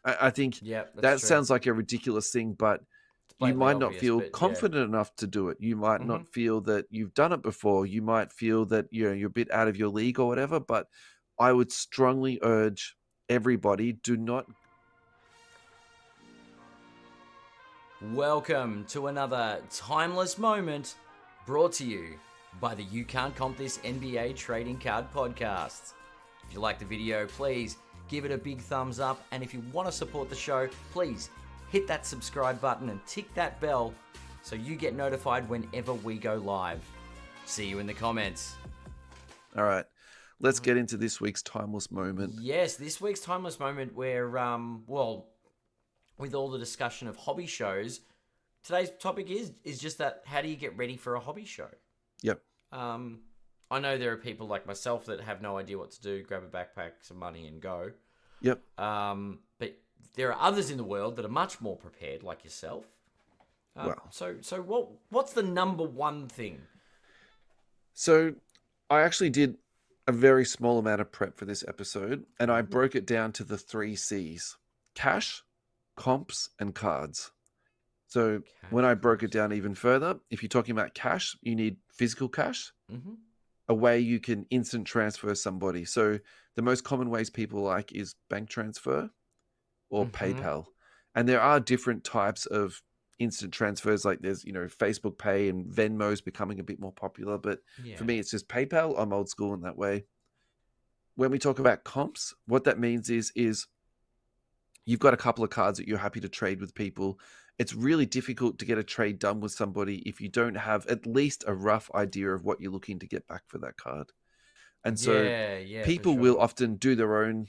I think Yeah, that's that true. sounds like a ridiculous thing, but It's you blatantly might not obvious, feel but yeah. confident enough to do it. You might Hmm. not feel that you've done it before. You might feel that you're a bit out of your league or whatever. But I would strongly urge everybody: do not. Welcome to another timeless moment brought to you by the You Can't Comp This NBA Trading Card Podcast. If you like the video, please give it a big thumbs up. And if you want to support the show, please hit that subscribe button and tick that bell so you get notified whenever we go live. See you in the comments. All right, let's get into this week's timeless moment. Yes, this week's timeless moment where, with all the discussion of hobby shows, today's topic is just that: how do you get ready for a hobby show? Yep. Um, I know there are people like myself that have no idea what to do, grab a backpack, some money, and go. Yep. But there are others in the world that are much more prepared, like yourself. Well, So what's the number one thing? so I actually did a very small amount of prep for this episode, and I broke it down to the three C's: cash, comps, and cards. So when Cash I broke it comps. down even further, if you're talking about cash, you need physical cash, Mm-hmm. a way you can instant transfer somebody. So the most common ways people like is bank transfer or Mm-hmm. PayPal. And there are different types of instant transfers, like there's, Facebook Pay and Venmo's becoming a bit more popular. But for Yeah. me, it's just PayPal. I'm old school in that way. When we talk about comps, what that means is you've got a couple of cards that you're happy to trade with people. It's really difficult to get a trade done with somebody if you don't have at least a rough idea of what you're looking to get back for that card. And so Yeah, yeah, for people will sure. often do their own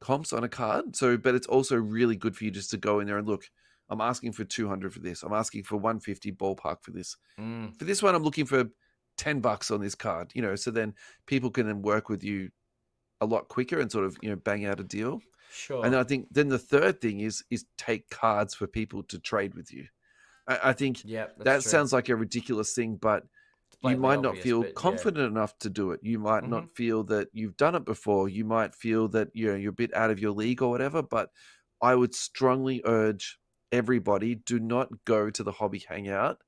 comps on a card. So, but it's also really good for you just to go in there and look. I'm asking for 200 for this. I'm asking for 150 ballpark for this. Mm, For this one, I'm looking for $10 on this card. So then people can then work with you a lot quicker and sort of bang out a deal. And sure. then I think then the third thing is take cards for people to trade with you. I think Yeah, that's that true. sounds like a ridiculous thing, but It's you blatantly might not obvious, feel but yeah. confident enough to do it. You might Mm-hmm. not feel that you've done it before. You might feel that you're a bit out of your league or whatever. But I would strongly urge everybody: do not go to the hobby hangout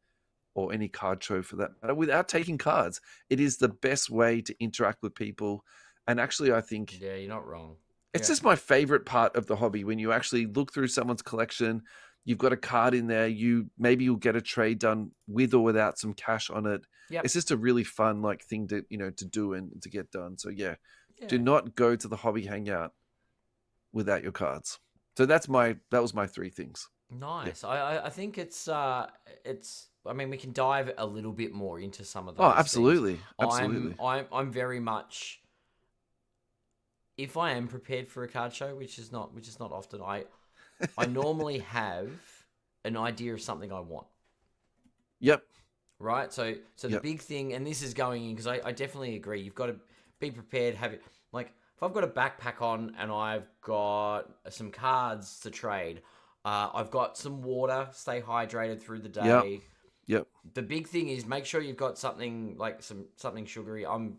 or any card show for that matter without taking cards. It is the best way to interact with people. And actually, I think Yeah, you're not wrong. it's Yeah. just my favorite part of the hobby when you actually look through someone's collection. You've got a card in there. Maybe you'll get a trade done with or without some cash on it. Yep. It's just a really fun thing to do and to get done. So yeah, do Yeah. not go to the hobby hangout without your cards. So that was my three things. Yeah. Nice. I think it's. I mean, we can dive a little bit more into some of Oh, those things. absolutely, I'm absolutely. I'm very much. If I am prepared for a card show, which is not often, I normally have an idea of something I want. Yep. Right. So the Yep. big thing, and this is going in because I definitely agree. You've got to be prepared. Have it like if I've got a backpack on and I've got some cards to trade. I've got some water. Stay hydrated through the Yep. day. Yep. The big thing is make sure you've got something like something sugary. I'm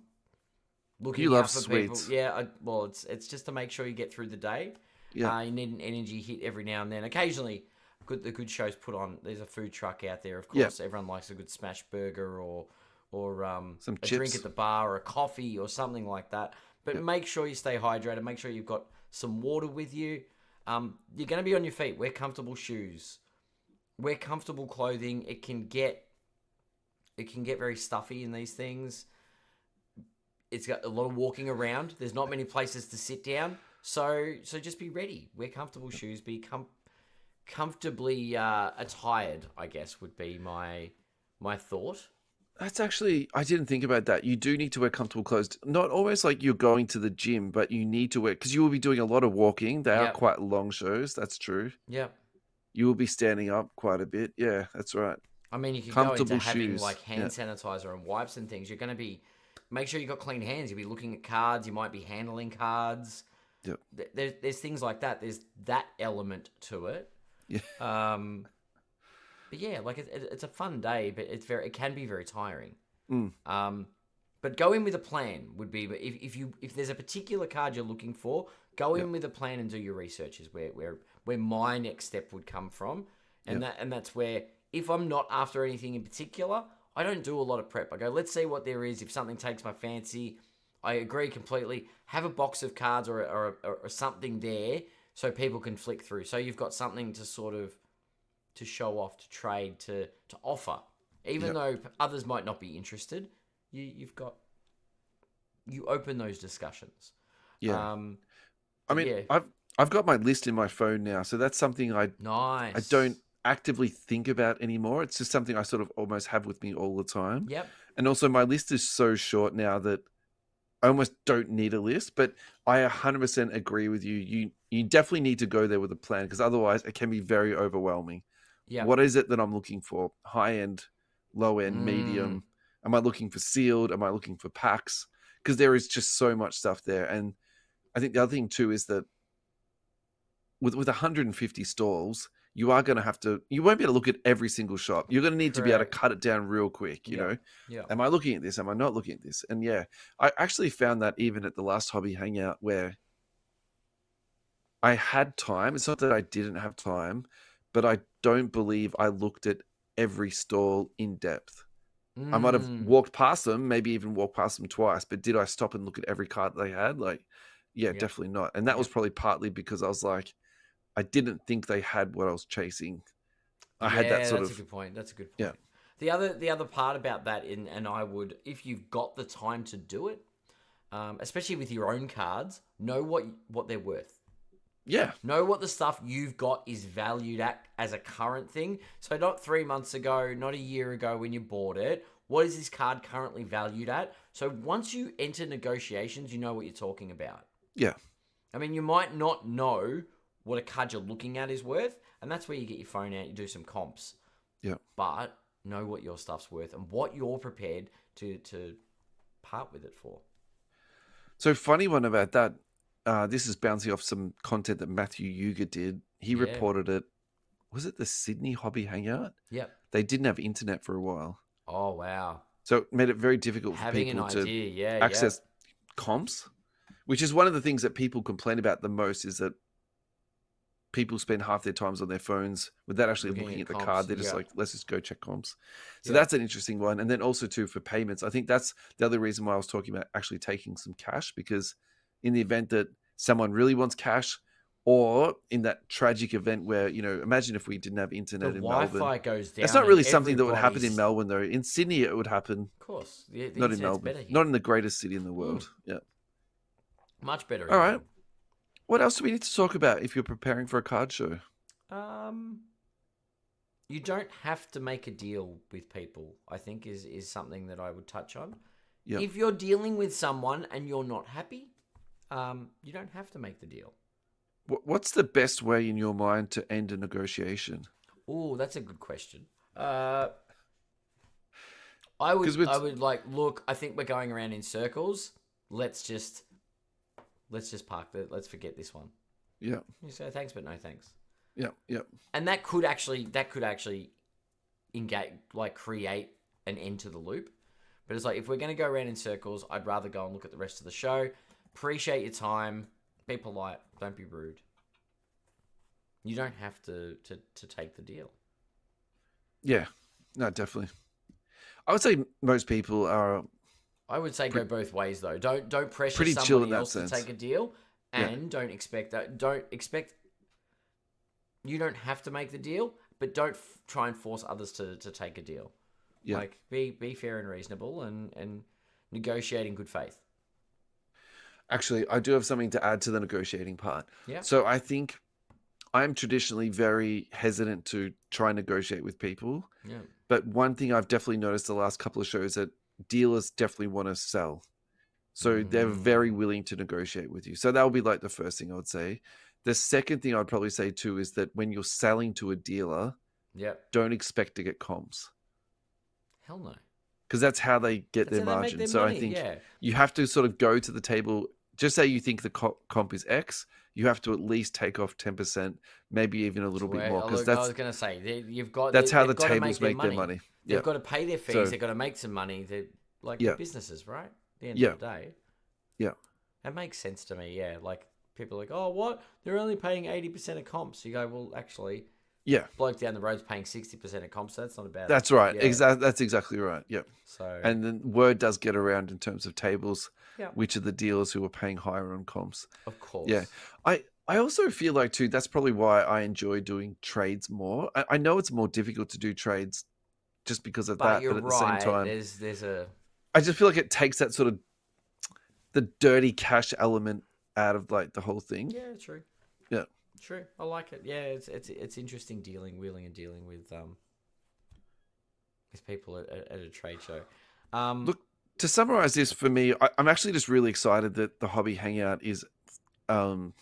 You looking love out for people. sweets. Yeah, well, it's just to make sure you get through the day. Yep. You need an energy hit every now and then. Occasionally, the good shows put on. There's a food truck out there. Of Yep. course, everyone likes a good smash burger or Some a drink at chips. the bar or a coffee or something like that. But Yep. make sure you stay hydrated. Make sure you've got some water with you. You're going to be on your feet. Wear comfortable shoes. Wear comfortable clothing. It can get very stuffy in these things. It's got a lot of walking around. There's not many places to sit down. So just be ready. Wear comfortable shoes. Be comfortably attired, I guess, would be my thought. That's actually, I didn't think about that. You do need to wear comfortable clothes. Not always like you're going to the gym, but you need to wear, because you will be doing a lot of walking. They are Yep. quite long shows. That's true. Yep. You will be standing up quite a bit. Yeah, that's right. I mean, you could go into Comfortable having shoes. like hand Yeah. sanitizer and wipes and things. You're going to be make sure you got clean hands. You'll be looking at cards. You might be handling cards. Yep. There's things like that. There's that element to it. Yeah. Um, but yeah, like it's a fun day, but it can be very tiring. Mm. Um, But go in with a plan would be, but if there's a particular card you're looking for, go Yeah. in with a plan and do your research is where my next step would come from. And Yeah. that's where, if I'm not after anything in particular, I don't do a lot of prep. I go, let's see what there is. If something takes my fancy, I agree completely. Have a box of cards or something there so people can flick through. So you've got something to sort of to show off, to trade, to offer. Even Yeah. though others might not be interested, you open those discussions. Yeah. Um, I but mean, yeah, I've got my list in my phone now, so that's something I nice. don't actively think about anymore. It's just something I sort of almost have with me all the time. Yep. And also, my list is so short now that I almost don't need a list. But I 100% agree with you. You definitely need to go there with a plan, because otherwise it can be very overwhelming. Yep. What is it that I'm looking for? High end, low end, Mm. medium? Am I looking for sealed? Am I looking for packs? Because there is just so much stuff there. And I think the other thing too is that with 150 stalls, you are going to have to, you won't be able to look at every single shop. You're going to need to be able to Correct. cut it down real quick, you Yep. know? Yep. Am I looking at this? Am I not looking at this? And yeah, I actually found that even at the last hobby hangout where I had time. It's not that I didn't have time, but I don't believe I looked at every stall in depth. I might have Mm. walked past them, maybe even walked past them twice, but did I stop and look at every card they had? Like, yeah, Yep. definitely not. And that was Yep. probably partly because I was like, I didn't think they had what I was chasing. I had that Yeah, sort that's a of, good point. That's a good yeah, point. The other part about that, and I would, if you've got the time to do it, especially with your own cards, know what they're worth. yeah, Know what the stuff you've got is valued at as a current thing. So not 3 months ago, not a year ago when you bought it. What is this card currently valued at? So once you enter negotiations, you know what you're talking about. yeah, I mean, you might not know what a card you're looking at is worth, and that's where you get your phone out, you do some comps. yeah. But know what your stuff's worth and what you're prepared to part with it for. So funny one about that. This is bouncing off some content that Matthew Yuga did. He Yeah. reported it. Was it the Sydney Hobby Hangout? Yep. They didn't have internet for a while. Oh, wow. So it made it very difficult for Having an people to idea, yeah, access comps, which is one of the things that people complain about the most, is that people spend half their times on their phones without actually looking at the comps, card. They're just yeah. like, let's just go check comps. So Yeah. that's an interesting one. And then also too, for payments, I think that's the other reason why I was talking about actually taking some cash, because in the event that someone really wants cash, or in that tragic event where, you know, imagine if we didn't have The internet in Wi-Fi Melbourne. goes down. That's not and really something that would happen in everybody's- Melbourne though. In Sydney, it would happen. Of course. The Not in internet's Melbourne. better here. Not in the greatest city in the world. Yeah. Much better. All here. right. What else do we need to talk about if you're preparing for a card show? You don't have to make a deal with people, I think is something that I would touch on. Yep. If you're dealing with someone and you're not happy, you don't have to make the deal. What's the best way in your mind to end a negotiation? Oh, that's a good question. I would like, look, I think we're going around in circles. Let's just park let's forget this one. Yeah. You say thanks, but no thanks. Yeah. Yeah. And that could actually engage, like, create an end to the loop. But it's like, if we're going to go around in circles, I'd rather go and look at the rest of the show. Appreciate your time. Be polite. Don't be rude. You don't have to take the deal. Yeah. No, definitely. I would say most people are. I would say go both ways though. Don't pressure Pretty chill somebody in that else sense. to take a deal, Yeah. and don't expect. You don't have to make the deal, but don't try and force others to take a deal. Yeah. Like, be fair and reasonable, and negotiate in good faith. Actually, I do have something to add to the negotiating part. Yeah. So I think I'm traditionally very hesitant to try and negotiate with people. Yeah. But one thing I've definitely noticed the last couple of shows, that dealers definitely want to sell. So they're very willing to negotiate with you. So that would be like the first thing I would say. The second thing I'd probably say too is that when you're selling to a dealer, Yep. don't expect to get comps, Hell no. because that's how they get That's their how they make margin. their So money, I think yeah. you have to sort of go to the table. Just say you think the comp is X, you have to at least take off 10%, maybe even a little bit more, because I was going to say, that's how the they've gotta tables make their money. They've Yeah. got to pay their fees. So- They've got to make some money. like Yeah. they're businesses, right? At the end Yeah. of the day, Yeah. it makes sense to me. Yeah, like people are like, oh, what? They're only paying 80% of comps. You go, well, actually, Yeah. bloke down the road's paying 60% of comps. So that's not a bad. That's right. Yeah. That's exactly right. Yeah. So And then word does get around in terms of tables, yeah, which are the dealers who are paying higher on comps. of Yeah. course. I also feel like too, that's probably why I enjoy doing trades more. I know it's more difficult to do trades just because of But that, you're but at the same right. time, There's a I just feel like it takes that sort of the dirty cash element out of like the whole thing. yeah, true. Yeah. True. I like it. Yeah, it's interesting wheeling and dealing with people at a trade show. Look, to summarize this for me, I'm actually just really excited that the Hobby Hangout is um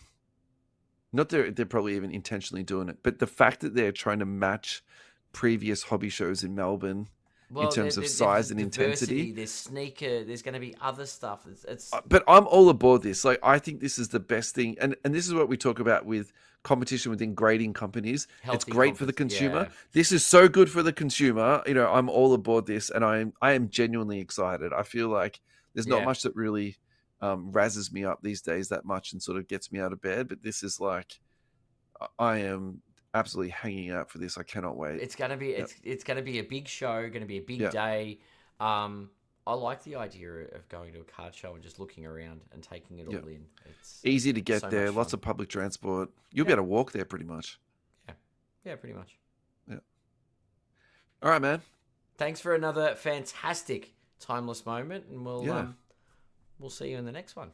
not they're probably even intentionally doing it, but the fact that they're trying to match previous hobby shows in Melbourne in well, terms of there's size and diversity. intensity. There's sneaker. There's going to be other stuff. It's But I'm all aboard this. Like, I think this is the best thing, and this is what we talk about with competition within grading companies. It's healthy great for the competition. consumer. Yeah, This is so good for the consumer. You know, I'm all aboard this, and I am genuinely excited. I feel like there's not yeah. much that really razzes me up these days that much and sort of gets me out of bed. But this is like, I am absolutely hanging out for this. I cannot wait. It's gonna be Yep. it's gonna be a big show. Gonna be a big Yeah. day. I like the idea of going to a card show and just looking around and taking it Yeah. all in. It's Easy to get so there. much Lots fun. of public transport. You'll be Yeah. able to walk there pretty much. Yeah, pretty much. Yeah. All right, man. Thanks for another fantastic timeless moment, and Yeah. we'll see you in the next one.